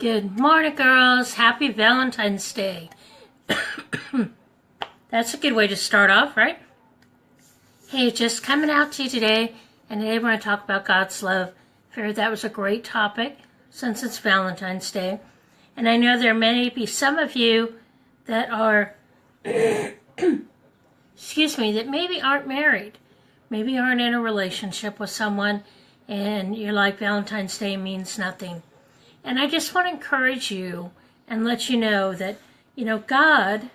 Good morning, girls. Happy Valentine's Day. That's a good way to start off, right? Hey, just coming out to you today, and today we're going to talk about God's love. Figured that was a great topic since it's Valentine's Day. And I know there may be some of you that are, excuse me, that maybe aren't married, maybe aren't in a relationship with someone, and you're like, Valentine's Day means nothing. And I just want to encourage you and let you know that, God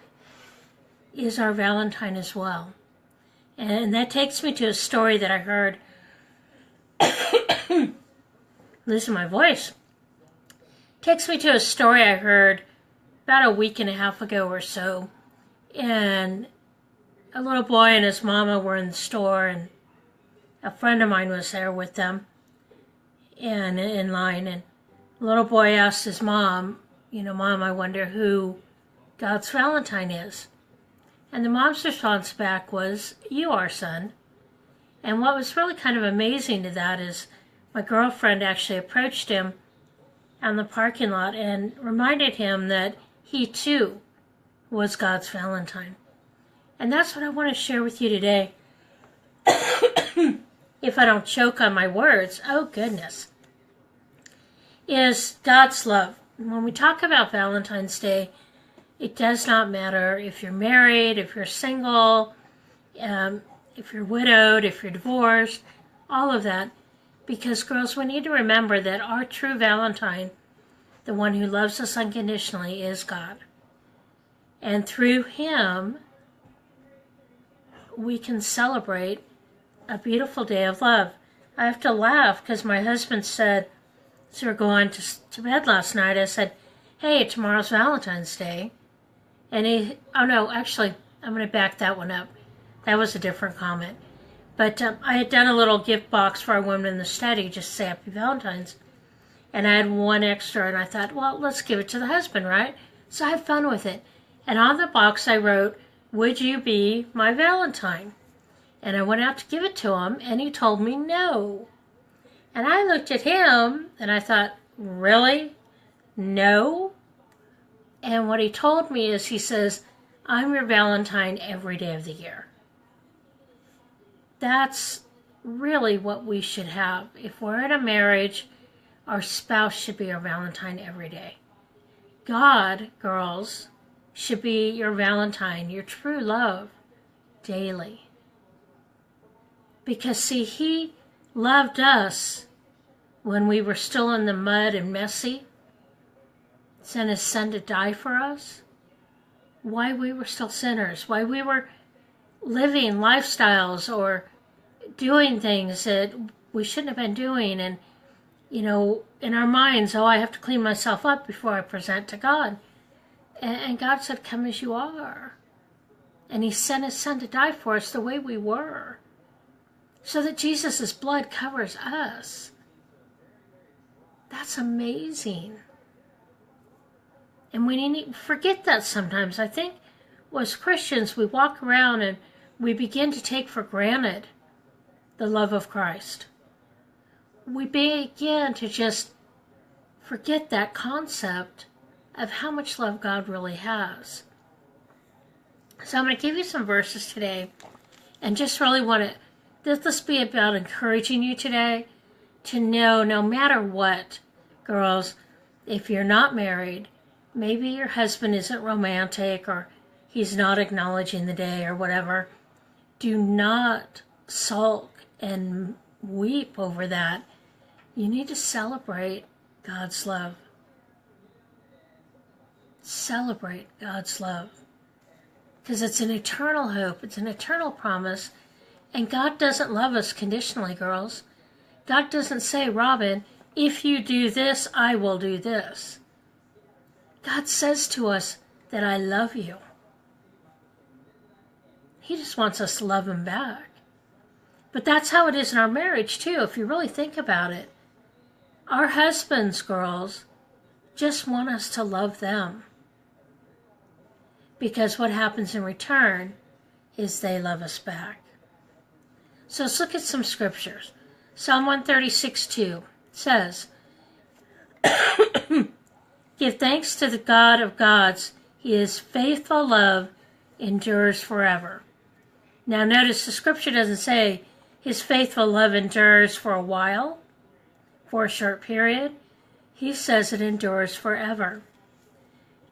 is our Valentine as well. And that takes me to a story that I heard. Losing my voice. Takes me to a story I heard about a week and a half ago or so. And a little boy and his mama were in the store, and a friend of mine was there with them and in line. And the little boy asked his mom, Mom, I wonder who God's Valentine is. And the mom's response back was, you are, son. And what was really kind of amazing to that is my girlfriend actually approached him on the parking lot and reminded him that he too was God's Valentine. And that's what I want to share with you today. If I don't choke on my words, oh goodness, is God's love. When we talk about Valentine's Day, it does not matter if you're married, if you're single, if you're widowed, if you're divorced, all of that. Because, girls, we need to remember that our true Valentine, the one who loves us unconditionally, is God. And through Him, we can celebrate a beautiful day of love. I have to laugh because my husband said, so we're going to bed last night, I said, hey, tomorrow's Valentine's Day. And I'm going to back that one up. That was a different comment. But I had done a little gift box for our women in the study, just to say Happy Valentine's. And I had one extra, and I thought, well, let's give it to the husband, right? So I had fun with it. And on the box I wrote, would you be my Valentine? And I went out to give it to him, and he told me no. And I looked at him, and I thought, really? No? And what he told me is, he says, I'm your Valentine every day of the year. That's really what we should have. If we're in a marriage, our spouse should be our Valentine every day. God, girls, should be your Valentine, your true love, daily. Because, see, He loved us when we were still in the mud and messy, sent His Son to die for us, why we were still sinners, why we were living lifestyles or doing things that we shouldn't have been doing. And, in our minds, I have to clean myself up before I present to God. And God said, come as you are. And He sent His Son to die for us the way we were, so that Jesus' blood covers us. That's amazing. And we need to forget that sometimes. I think as Christians, we walk around and we begin to take for granted the love of Christ. We begin to just forget that concept of how much love God really has. So I'm going to give you some verses today, and just really want to, this be about encouraging you today to know, no matter what, girls, if you're not married, maybe your husband isn't romantic or he's not acknowledging the day or whatever, do not sulk and weep over that. You need to celebrate God's love. Celebrate God's love. Because it's an eternal hope. It's an eternal promise. And God doesn't love us conditionally, girls. God doesn't say, Robin, if you do this, I will do this. God says to us that I love you. He just wants us to love Him back. But that's how it is in our marriage, too, if you really think about it. Our husbands, girls, just want us to love them. Because what happens in return is they love us back. So let's look at some scriptures. Psalm 136:2 says, Give thanks to the God of gods. His faithful love endures forever. Now notice the scripture doesn't say his faithful love endures for a while, for a short period. He says it endures forever.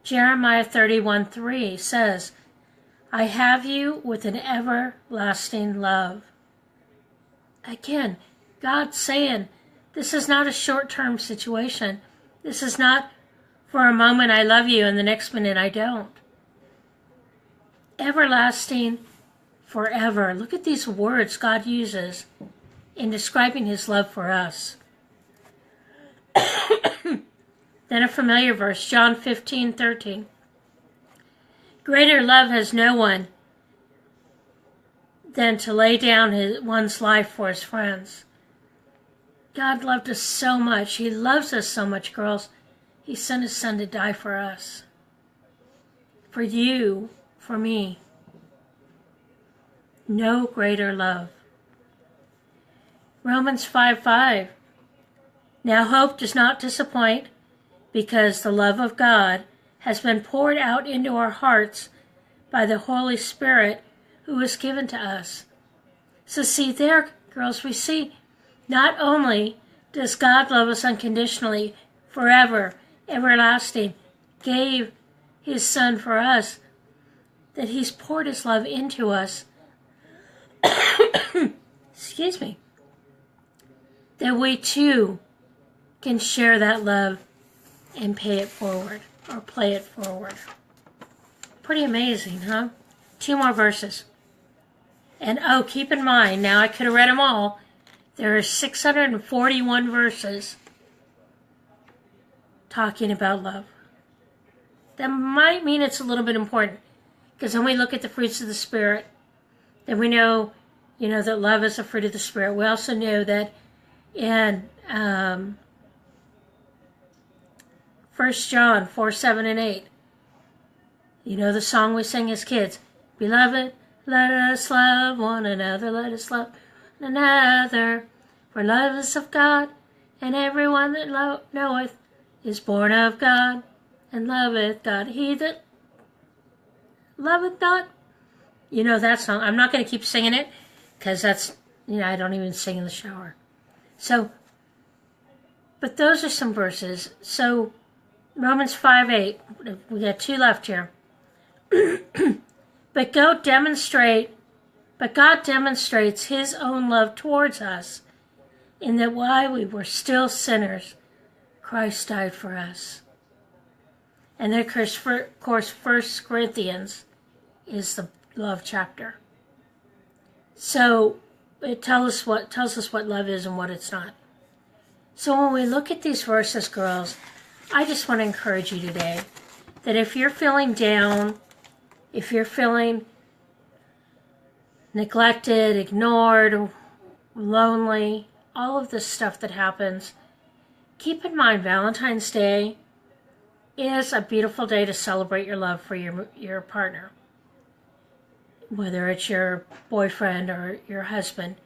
Jeremiah 31:3 says, I have you with an everlasting love. Again, God's saying, this is not a short-term situation. This is not for a moment I love you and the next minute I don't. Everlasting forever. Look at these words God uses in describing his love for us. Then a familiar verse, John 15:13. Greater love has no one than to lay down one's life for his friends. God loved us so much. He loves us so much, girls. He sent his son to die for us. For you, for me. No greater love. Romans 5:5. Now hope does not disappoint, because the love of God has been poured out into our hearts by the Holy Spirit who was given to us. So see there, girls, we see not only does God love us unconditionally, forever, everlasting, gave his son for us, that he's poured his love into us. Excuse me. That we too can share that love and pay it forward, or play it forward. Pretty amazing, huh? 2 more verses. And oh, keep in mind, now I could have read them all. There are 641 verses talking about love. That might mean it's a little bit important, because when we look at the fruits of the Spirit, then we know, that love is a fruit of the Spirit. We also know that in 1 John 4:7-8, the song we sing as kids, Beloved, let us love one another, let us love one another, for love is of God, and everyone that knoweth is born of God, and loveth God. He that loveth not, that song. I'm not going to keep singing it, because that's, I don't even sing in the shower. So, but those are some verses. So, Romans 5:8, we got 2 left here. But God demonstrates his own love towards us, in that while we were still sinners, Christ died for us. And then, of course, 1 Corinthians is the love chapter. So it tells us what love is and what it's not. So when we look at these verses, girls, I just want to encourage you today that if you're feeling down, if you're feeling neglected, ignored, lonely, all of this stuff that happens, keep in mind Valentine's Day is a beautiful day to celebrate your love for your partner, whether it's your boyfriend or your husband.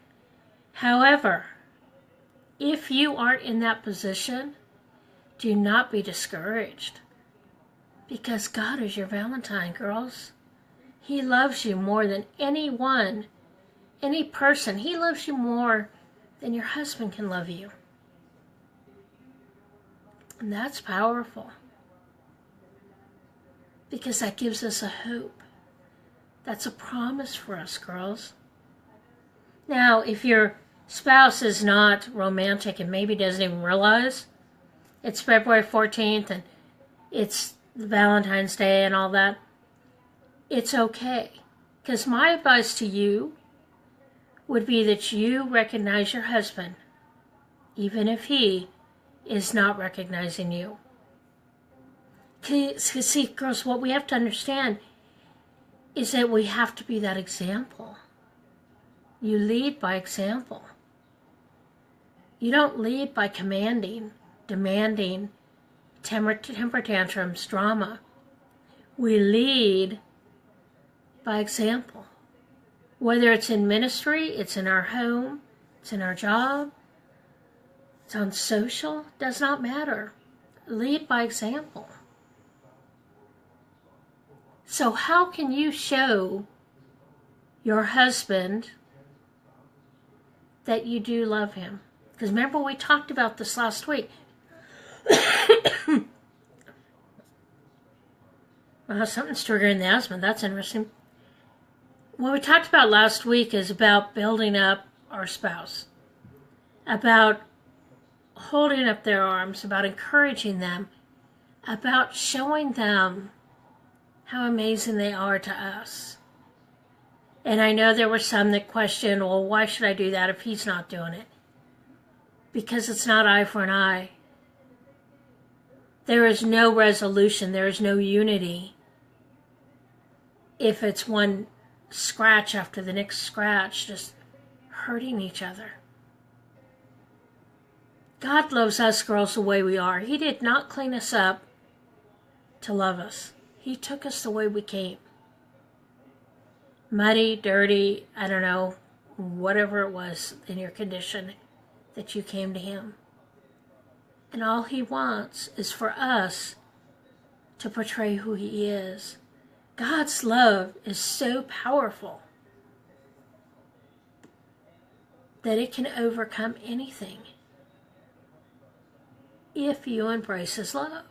However, if you aren't in that position, do not be discouraged, because God is your Valentine, girls. He loves you more than anyone, any person. He loves you more than your husband can love you. And that's powerful, because that gives us a hope. That's a promise for us, girls. Now, if your spouse is not romantic and maybe doesn't even realize it's February 14th and it's Valentine's Day and all that, it's okay. Because my advice to you would be that you recognize your husband, even if he is not recognizing you. See, girls, what we have to understand is that we have to be that example. You lead by example. You don't lead by commanding, demanding, temper tantrums, drama. We lead by example. Whether it's in ministry, it's in our home, it's in our job, it's on social, does not matter. Lead by example. So how can you show your husband that you do love him? Because remember, we talked about this last week. Well, something's triggering the asthma. That's interesting. What we talked about last week is about building up our spouse, about holding up their arms, about encouraging them, about showing them how amazing they are to us. And I know there were some that questioned, well, why should I do that if he's not doing it? Because it's not eye for an eye. There is no resolution. There is no unity if it's one scratch after the next scratch, just hurting each other. God loves us girls the way we are. He did not clean us up to love us. He took us the way we came. Muddy, dirty, I don't know, whatever it was in your condition that you came to him. And all he wants is for us to portray who he is. God's love is so powerful that it can overcome anything if you embrace his love.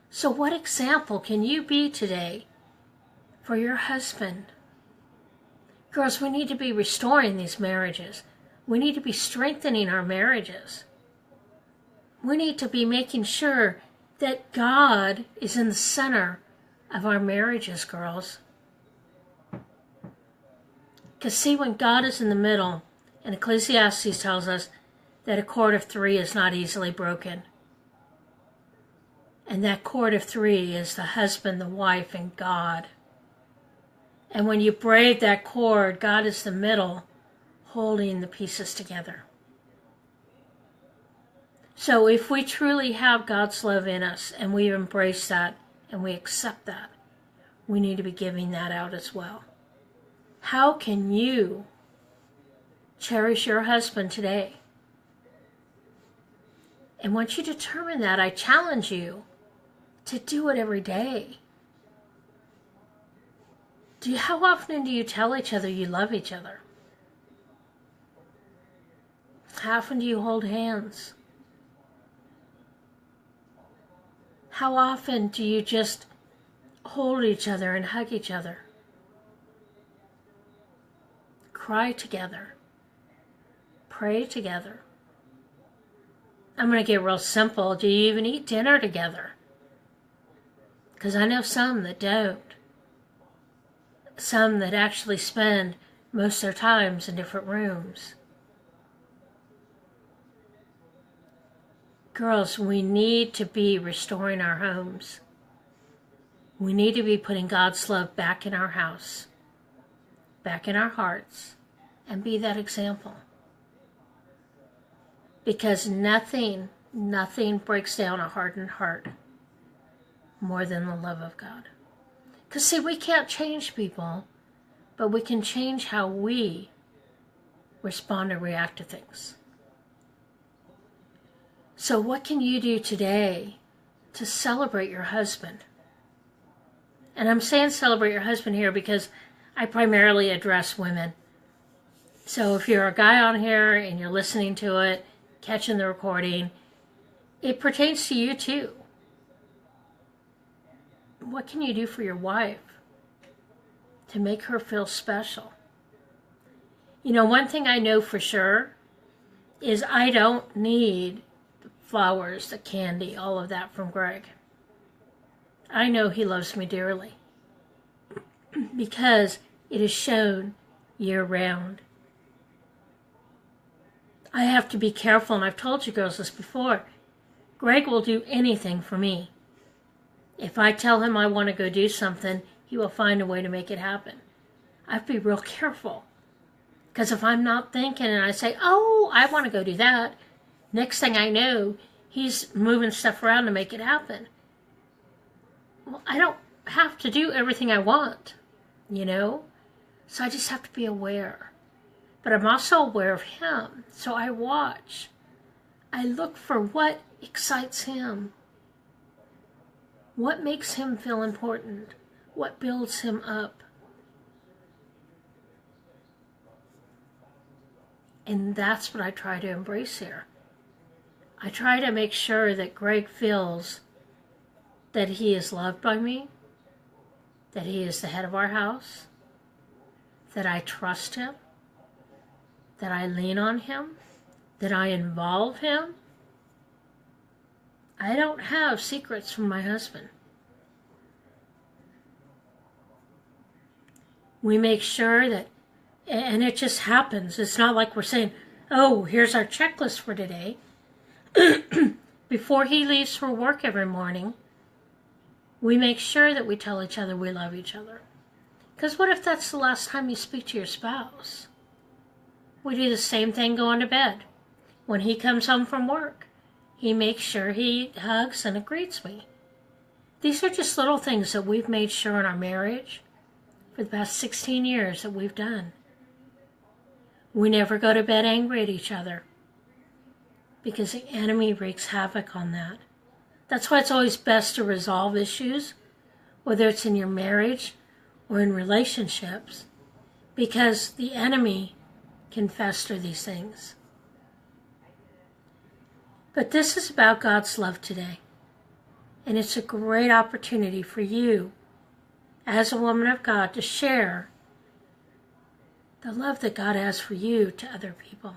So what example can you be today for your husband? Girls, we need to be restoring these marriages. We need to be strengthening our marriages. We need to be making sure that God is in the center of our marriages, girls. Because see, when God is in the middle, and Ecclesiastes tells us that a cord of three is not easily broken. And that cord of three is the husband, the wife, and God. And when you braid that cord, God is the middle, holding the pieces together. So if we truly have God's love in us, and we embrace that, and we accept that, we need to be giving that out as well. How can you cherish your husband today? And once you determine that, I challenge you to do it every day. How often do you tell each other you love each other? How often do you hold hands? How often do you just hold each other and hug each other? Cry together. Pray together. I'm going to get real simple. Do you even eat dinner together? Because I know some that don't. Some that actually spend most of their times in different rooms. Girls, we need to be restoring our homes. We need to be putting God's love back in our house, back in our hearts, and be that example. Because nothing breaks down a hardened heart more than the love of God. Because see, we can't change people, but we can change how we respond and react to things. So what can you do today to celebrate your husband? And I'm saying celebrate your husband here because I primarily address women. So if you're a guy on here and you're listening to it, catching the recording, it pertains to you too. What can you do for your wife to make her feel special? You know, one thing I know for sure is I don't need the flowers, the candy, all of that from Greg. I know he loves me dearly because it is shown year-round. I have to be careful, and I've told you girls this before. Greg will do anything for me. If I tell him I want to go do something, he will find a way to make it happen. I have to be real careful. Because if I'm not thinking and I say, oh, I want to go do that, next thing I know, he's moving stuff around to make it happen. Well, I don't have to do everything I want, you know? So I just have to be aware. But I'm also aware of him. So I watch. I look for what excites him. What makes him feel important? what builds him up. And that's what I try to embrace here. I try to make sure that Greg feels that he is loved by me, that he is the head of our house, that I trust him, that I lean on him, that I involve him. I don't have secrets from my husband. We make sure that, and it just happens. It's not like we're saying, oh, here's our checklist for today. Before he leaves for work every morning, we make sure that we tell each other we love each other. Because what if that's the last time you speak to your spouse? We do the same thing going to bed. When he comes home from work, he makes sure he hugs and greets me. These are just little things that we've made sure in our marriage for the past 16 years that we've done. We never go to bed angry at each other because the enemy wreaks havoc on that. That's why it's always best to resolve issues, whether it's in your marriage or in relationships, because the enemy can fester these things. But this is about God's love today. And it's a great opportunity for you, as a woman of God, to share the love that God has for you to other people.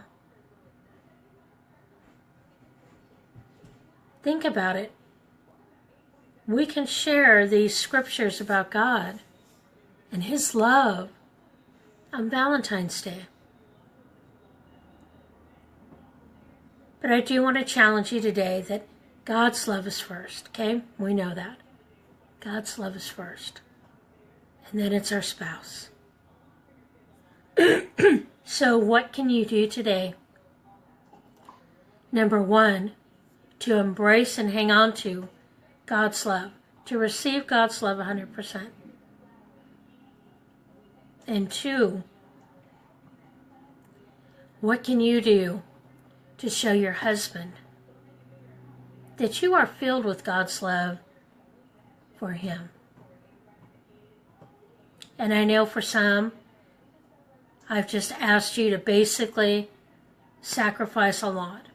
Think about it. We can share these scriptures about God and His love on Valentine's Day. But I do want to challenge you today that God's love is first, okay? We know that. God's love is first. And then it's our spouse. So what can you do today? Number one, to embrace and hang on to God's love, to receive God's love 100%. And two, what can you do to show your husband that you are filled with God's love for him? And I know for some, I've just asked you to basically sacrifice a lot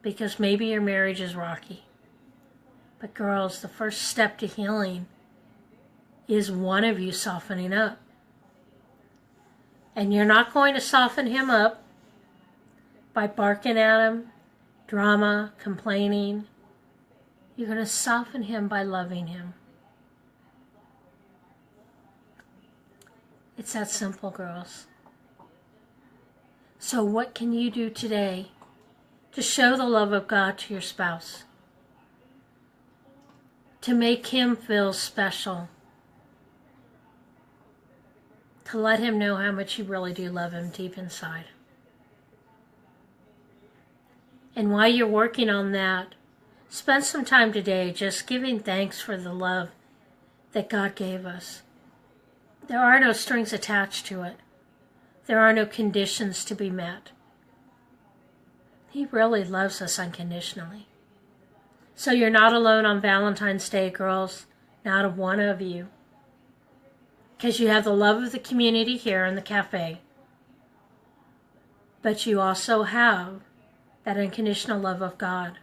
because maybe your marriage is rocky. But girls, the first step to healing is one of you softening up. And you're not going to soften him up by barking at him, drama, complaining. You're going to soften him by loving him. It's that simple, girls. So what can you do today to show the love of God to your spouse? To make him feel special. To let him know how much you really do love him deep inside. And while you're working on that, spend some time today just giving thanks for the love that God gave us. There are no strings attached to it. There are no conditions to be met. He really loves us unconditionally. So you're not alone on Valentine's Day, girls. Not a one of you. Because you have the love of the community here in the cafe. But you also have that unconditional love of God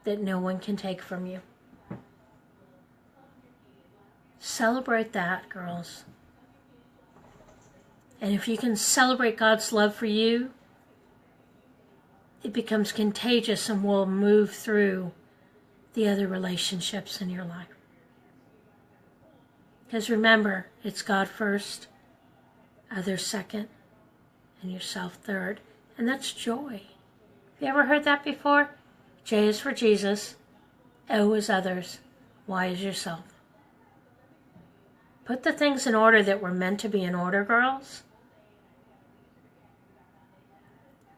that no one can take from you. Celebrate that, girls. And if you can celebrate God's love for you, it becomes contagious and will move through the other relationships in your life. Because remember, it's God first, others second, and yourself third. And that's joy. Have you ever heard that before? J is for Jesus, O is others, Y is yourself. Put the things in order that were meant to be in order, girls.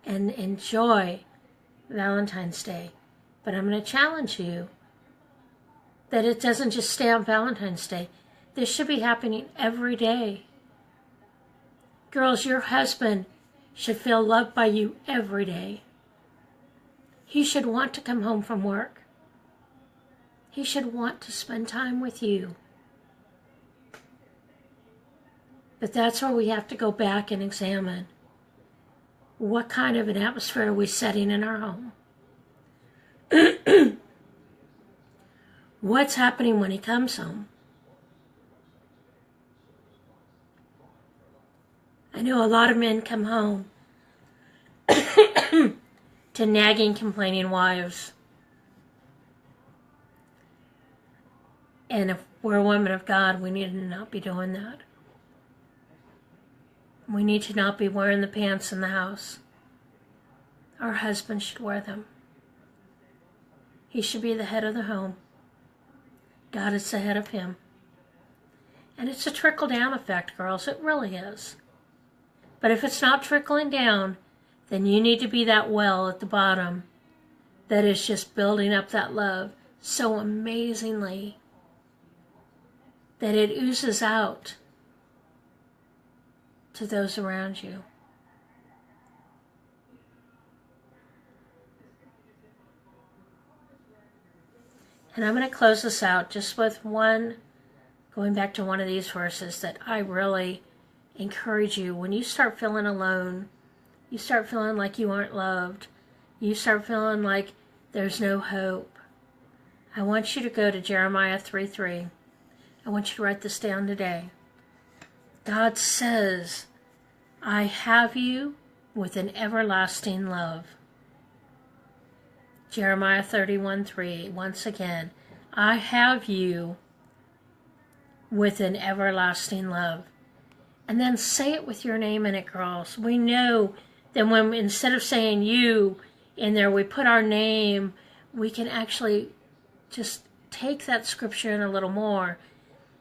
And enjoy Valentine's Day. But I'm going to challenge you that it doesn't just stay on Valentine's Day. This should be happening every day. Girls, your husband should feel loved by you every day. He should want to come home from work. He should want to spend time with you. But that's where we have to go back and examine what kind of an atmosphere are we setting in our home. What's happening when he comes home? I know a lot of men come home to nagging, complaining wives. And if we're women of God, we need to not be doing that. We need to not be wearing the pants in the house. Our husband should wear them. He should be the head of the home. God is the head of him. And it's a trickle-down effect, girls. It really is. But if it's not trickling down, then you need to be that well at the bottom that is just building up that love so amazingly that it oozes out to those around you. And I'm going to close this out just with going back to one of these verses that I really encourage you. When you start feeling alone, you start feeling like you aren't loved, you start feeling like there's no hope, I want you to go to Jeremiah 3:3. I want you to write this down today. God says, I have you with an everlasting love. Jeremiah 31:3, once again, I have you with an everlasting love. And then say it with your name in it, girls. We know that when instead of saying you in there, we put our name, we can actually just take that scripture in a little more.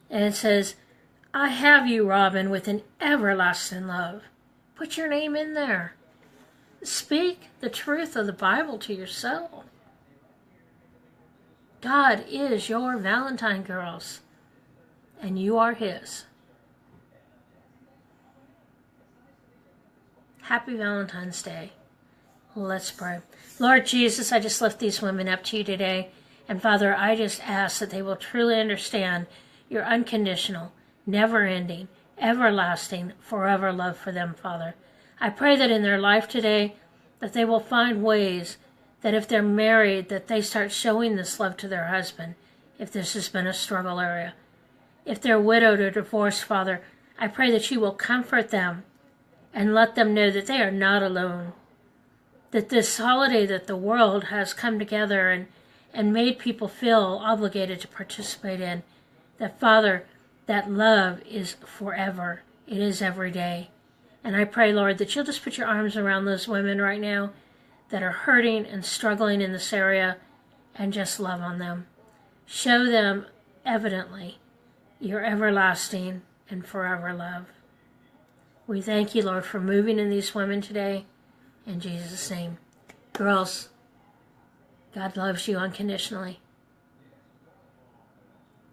And it says, I have you, Robin, with an everlasting love. Put your name in there. Speak the truth of the Bible to yourself. God is your Valentine, girls, and you are his. Happy Valentine's Day. Let's pray. Lord Jesus, I just lift these women up to you today. And Father, I just ask that they will truly understand your unconditional, never-ending, everlasting, forever love for them, Father. I pray that in their life today, that they will find ways that if they're married, that they start showing this love to their husband, if this has been a struggle area. If they're widowed or divorced, Father, I pray that you will comfort them and let them know that they are not alone. That this holiday that the world has come together and made people feel obligated to participate in, that, Father, that love is forever. It is every day. And I pray, Lord, that you'll just put your arms around those women right now that are hurting and struggling in this area and just love on them. Show them evidently your everlasting and forever love. We thank you, Lord, for moving in these women today. In Jesus' name. Girls, God loves you unconditionally.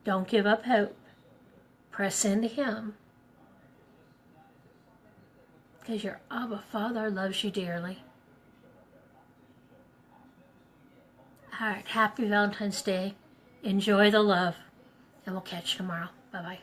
Don't give up hope. Press into him. Because your Abba Father loves you dearly. All right, happy Valentine's Day. Enjoy the love. And we'll catch you tomorrow. Bye-bye.